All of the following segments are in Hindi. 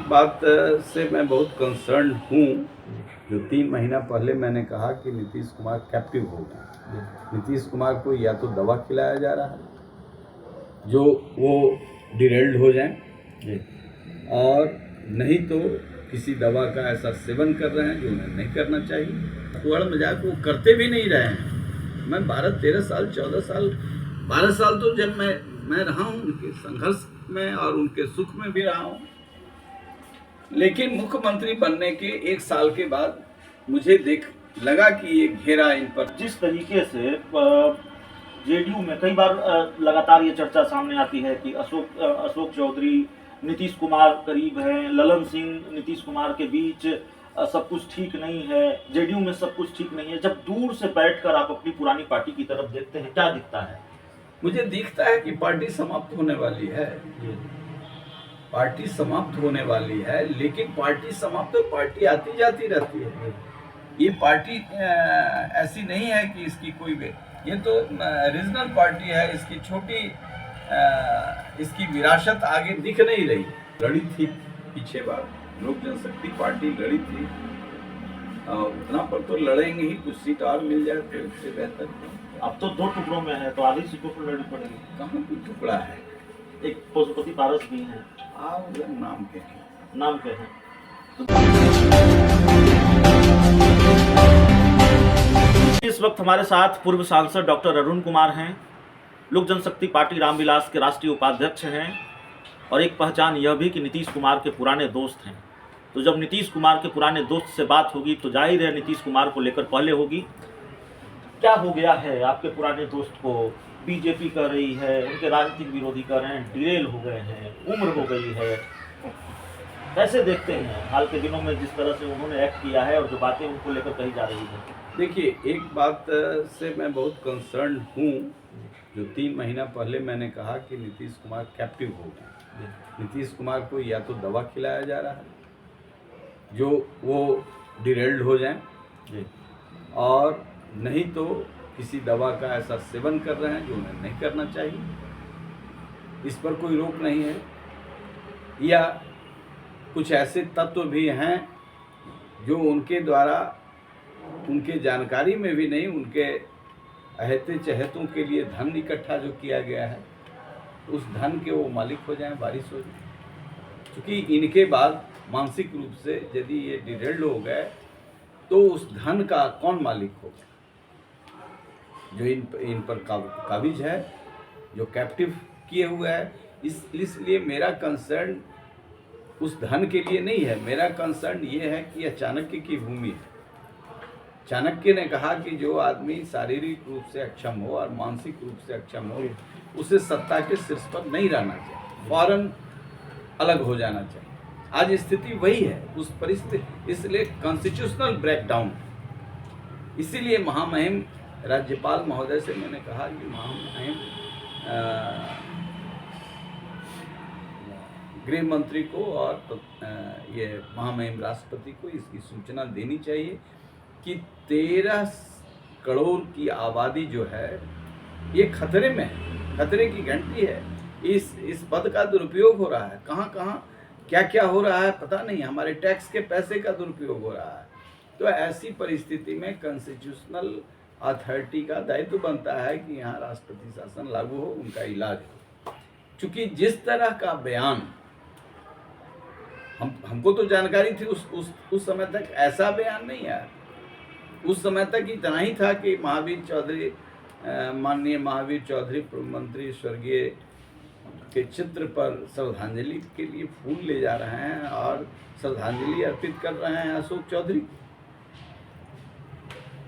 एक बात से मैं बहुत कंसर्न हूँ। जो 3 महीना पहले मैंने कहा कि नीतीश कुमार कैप्टिव हो गए। नीतीश कुमार को या तो दवा खिलाया जा रहा है जो वो डिरेल्ड हो जाएं, और नहीं तो किसी दवा का ऐसा सेवन कर रहे हैं जो उन्हें नहीं करना चाहिए। थोड़ा मजाक वो करते भी नहीं रहे हैं। मैं 12-13 साल 14 साल 12 साल तो जब मैं रहा हूँ उनके संघर्ष में और उनके सुख में भी रहा हूँ, लेकिन मुख्यमंत्री बनने के 1 साल के बाद मुझे लगा कि ये घेरा इन पर। जिस तरीके से जेडीयू में कई बार लगातार ये चर्चा सामने आती है कि अशोक चौधरी नीतीश कुमार करीब हैं, ललन सिंह नीतीश कुमार के बीच सब कुछ ठीक नहीं है, जेडीयू में सब कुछ ठीक नहीं है। जब दूर से बैठकर आप अपनी पुरानी पार्टी की तरफ देखते हैं, क्या दिखता है? मुझे दिखता है कि पार्टी समाप्त होने वाली है। पार्टी समाप्त होने वाली है, लेकिन पार्टी समाप्त तो पार्टी आती जाती रहती है। ये पार्टी ऐसी नहीं है कि इसकी कोई ये तो रीजनल पार्टी है। इसकी छोटी इसकी विरासत आगे दिख नहीं रही। लड़ी थी पीछे बार लोक जनशक्ति पार्टी लड़ी थी, उतना पर तो लड़ेंगे ही, कुछ सीट और मिल जाए तो उससे बेहतर। अब तो 2 टुकड़ों में है, तो आधी सीटों पर लड़नी पड़ेगी। कहाँ कोई टुकड़ा है? एक पशुपति पारस भी है। नाम के हैं। इस वक्त हमारे साथ पूर्व सांसद डॉक्टर अरुण कुमार हैं, लोक जनशक्ति पार्टी रामविलास के राष्ट्रीय उपाध्यक्ष हैं, और एक पहचान यह भी कि नीतीश कुमार के पुराने दोस्त हैं। तो जब नीतीश कुमार के पुराने दोस्त से बात होगी तो जाहिर है नीतीश कुमार को लेकर पहले होगी। क्या हो गया है आपके पुराने दोस्त को? बीजेपी कर रही है, उनके राजनीतिक विरोधी कर रहे हैं, डिरेल हो गए हैं, उम्र हो गई है। कैसे देखते हैं हाल के दिनों में जिस तरह से उन्होंने एक्ट किया है और जो बातें उनको लेकर कही जा रही है? देखिए, एक बात से मैं बहुत कंसर्न हूँ। जो 3 महीना पहले मैंने कहा कि नीतीश कुमार कैप्टिव हो गए। नीतीश कुमार को या तो दवा खिलाया जा रहा है जो वो डिरेल्ड हो जाएं, और नहीं तो किसी दवा का ऐसा सेवन कर रहे हैं जो उन्हें नहीं करना चाहिए। इस पर कोई रोक नहीं है। या कुछ ऐसे तत्व भी हैं जो उनके द्वारा, उनके जानकारी में भी नहीं, उनके अहते चहेतों के लिए धन इकट्ठा जो किया गया है, उस धन के वो मालिक हो जाएं, वारिस हो जाएं। क्योंकि इनके बाद मानसिक रूप से यदि ये डिरेल्ड हो गए तो उस धन का कौन मालिक होगा? जो इन पर काबिज है, जो कैप्टिव किए हुए है। इसलिए मेरा कंसर्न उस धन के लिए नहीं है। मेरा कंसर्न ये है कि यह चाणक्य की भूमि है। चाणक्य ने कहा कि जो आदमी शारीरिक रूप से अक्षम हो और मानसिक रूप से अक्षम हो, उसे सत्ता के शीर्ष पर नहीं रहना चाहिए, फौरन अलग हो जाना चाहिए। आज स्थिति वही है, उस परिस्थिति, इसलिए कॉन्स्टिट्यूशनल ब्रेकडाउन। इसीलिए महामहिम राज्यपाल महोदय से मैंने कहा कि महामहिम गृह मंत्री को और ये महामहिम राष्ट्रपति को इसकी सूचना देनी चाहिए कि 13 करोड़ की आबादी जो है ये खतरे में है, खतरे की घंटी है। इस पद का दुरुपयोग हो रहा है। कहाँ क्या हो रहा है पता नहीं। हमारे टैक्स के पैसे का दुरुपयोग हो रहा है। तो ऐसी परिस्थिति में कॉन्स्टिट्यूशनल अथॉरिटी का दायित्व बनता है कि यहाँ राष्ट्रपति शासन लागू हो, उनका इलाज हो। चूँकि जिस तरह का बयान हमको तो जानकारी थी, उस समय तक ऐसा बयान नहीं आया। उस समय तक इतना ही था कि माननीय महावीर चौधरी पूर्व मंत्री स्वर्गीय के चित्र पर श्रद्धांजलि के लिए फूल ले जा रहे हैं और श्रद्धांजलि अर्पित कर रहे हैं अशोक चौधरी।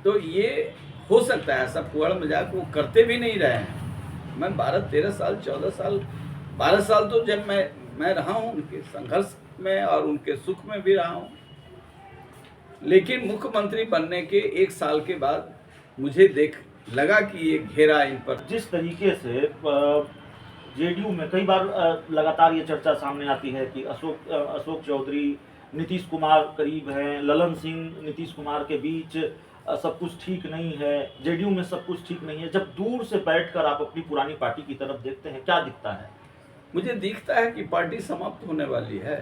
तो ये हो सकता है, ऐसा पुआड़ मजाक वो करते भी नहीं रहे हैं। मैं 12-13 साल 14 साल 12 साल तो जब मैं रहा हूँ उनके संघर्ष में और उनके सुख में भी रहा हूँ, लेकिन मुख्यमंत्री बनने के 1 साल के बाद मुझे लगा कि ये घेरा इन पर। जिस तरीके से जेडीयू में कई बार लगातार ये चर्चा सामने आती है कि अशोक चौधरी नीतीश कुमार करीब हैं, ललन सिंह नीतीश कुमार के बीच सब कुछ ठीक नहीं है, जेडीयू में सब कुछ ठीक नहीं है। जब दूर से बैठकर आप अपनी पुरानी पार्टी की तरफ देखते हैं, क्या दिखता है? मुझे दिखता है कि पार्टी समाप्त होने वाली है।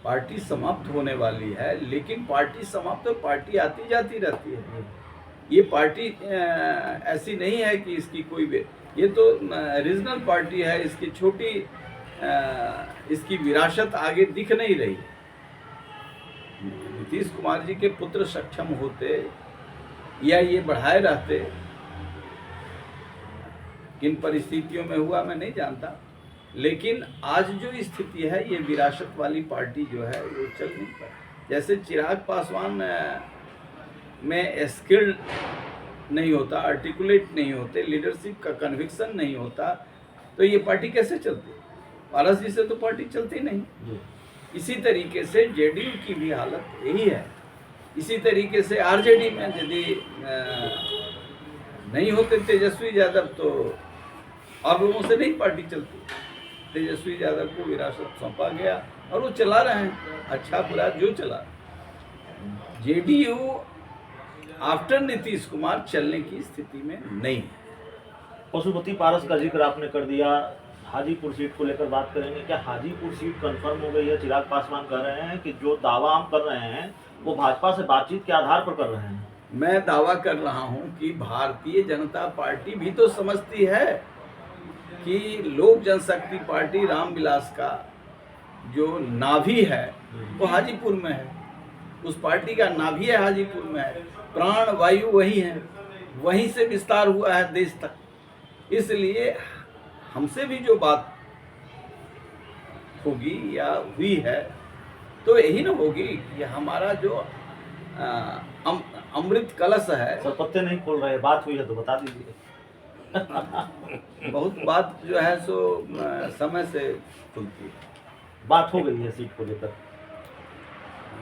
पार्टी समाप्त होने वाली है, लेकिन पार्टी समाप्त तो पार्टी आती जाती रहती है। ये पार्टी ऐसी नहीं है कि इसकी कोई ये तो रीजनल पार्टी है, इसकी छोटी इसकी विरासत आगे दिख नहीं रही। नीतीश कुमार जी के पुत्र सक्षम होते या ये बढ़ाए रहते, किन परिस्थितियों में हुआ मैं नहीं जानता, लेकिन आज जो स्थिति है ये विरासत वाली पार्टी जो है वो चल नहीं पाई। जैसे चिराग पासवान में स्किल्ड नहीं होता, आर्टिकुलेट नहीं होते, लीडरशिप का कन्विक्शन नहीं होता, तो ये पार्टी कैसे चलती? पारस जी से तो पार्टी चलती नहीं। इसी तरीके से जेडीयू की भी हालत यही है। इसी तरीके से आरजेडी में यदि नहीं होते तेजस्वी यादव तो और लोगों से नहीं पार्टी चलती। तेजस्वी यादव को विरासत सौंपा गया और वो चला रहे हैं, अच्छा बुरा जो चला। जेडीयू आफ्टर नीतीश कुमार चलने की स्थिति में नहीं है। पशुपति पारस का जिक्र आपने कर दिया, हाजीपुर सीट को लेकर बात करेंगे। क्या हाजीपुर सीट कंफर्म हो गई है? चिराग पासवान कह रहे हैं कि जो दावा हम कर रहे हैं वो भाजपा से बातचीत के आधार पर कर रहे हैं। मैं दावा कर रहा हूं कि भारतीय जनता पार्टी भी तो समझती है कि लोक जनशक्ति पार्टी रामविलास का जो नाभि है वो हाजीपुर में है। उस पार्टी का नाभि है हाजीपुर में है, प्राण वायु वही है, वहीं से विस्तार हुआ है देश तक। इसलिए हमसे भी जो बात होगी या हुई है तो यही ना होगी कि हमारा जो अमृत कलश है। सर पत्ते नहीं खोल रहे, बात हुई है तो बता दीजिए। बहुत बात जो है सो समय से खुलती है। बात हो गई है सीट को लेकर,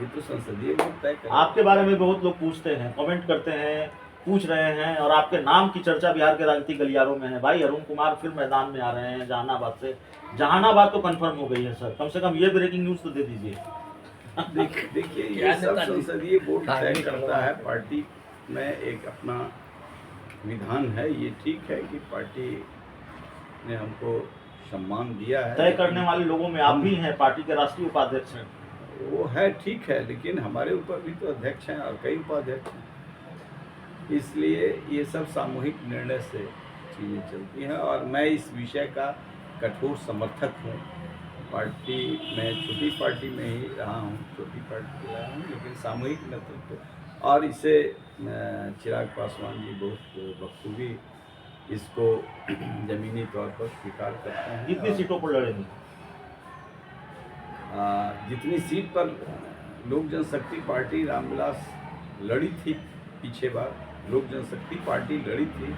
ये तो संसदीय वोट तय करेगा। आपके बारे में बहुत लोग पूछते हैं, कमेंट करते हैं, पूछ रहे हैं और आपके नाम की चर्चा बिहार के राजनीतिक गलियारों में है। भाई अरुण कुमार फिर मैदान में आ रहे हैं जहानाबाद से। जहानाबाद तो कंफर्म हो गई है सर, कम से कम ये ब्रेकिंग न्यूज तो दे दीजिए। देखिए ये सब संसदीय बोर्ड तय करता है। पार्टी में एक अपना विधान है, ये ठीक है कि पार्टी ने हमको सम्मान दिया है। तय करने वाले लोगों में आप भी हैं, पार्टी के राष्ट्रीय उपाध्यक्ष हैं। वो है ठीक है, लेकिन हमारे ऊपर भी तो अध्यक्ष हैं और कई उपाध्यक्ष हैं, इसलिए ये सब सामूहिक निर्णय से चीज़ें चलती हैं। और मैं इस विषय का कठोर समर्थक हूँ। पार्टी में छोटी पार्टी में ही रहा हूँ, छोटी पार्टी रहा हूँ, लेकिन सामूहिक नेतृत्व और इसे चिराग पासवान जी बहुत बखूबी इसको जमीनी तौर पर स्वीकार करते हैं। कितनी सीटों पर लड़ेंगे? जितनी सीट पर लोक जनशक्ति पार्टी रामविलास लड़ी थी, पिछले बार लोक जनशक्ति पार्टी लड़ी थी,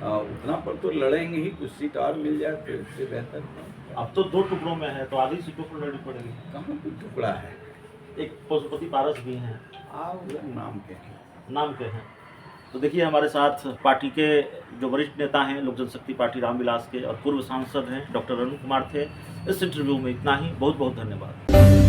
उतना पर तो लड़ेंगे ही। कुछ सीट और मिल जाए तो इससे बेहतर। अब तो 2 टुकड़ों में है तो आधी सीटों पर लड़नी पड़ेगी। कहाँ कोई टुकड़ा है? एक पशुपति पारस भी हैं, नाम के हैं। नाम के हैं। तो देखिए हमारे साथ पार्टी के जो वरिष्ठ नेता हैं लोक जनशक्ति पार्टी रामविलास के और पूर्व सांसद हैं डॉक्टर अरुण कुमार थे। इस इंटरव्यू में इतना ही। बहुत बहुत धन्यवाद।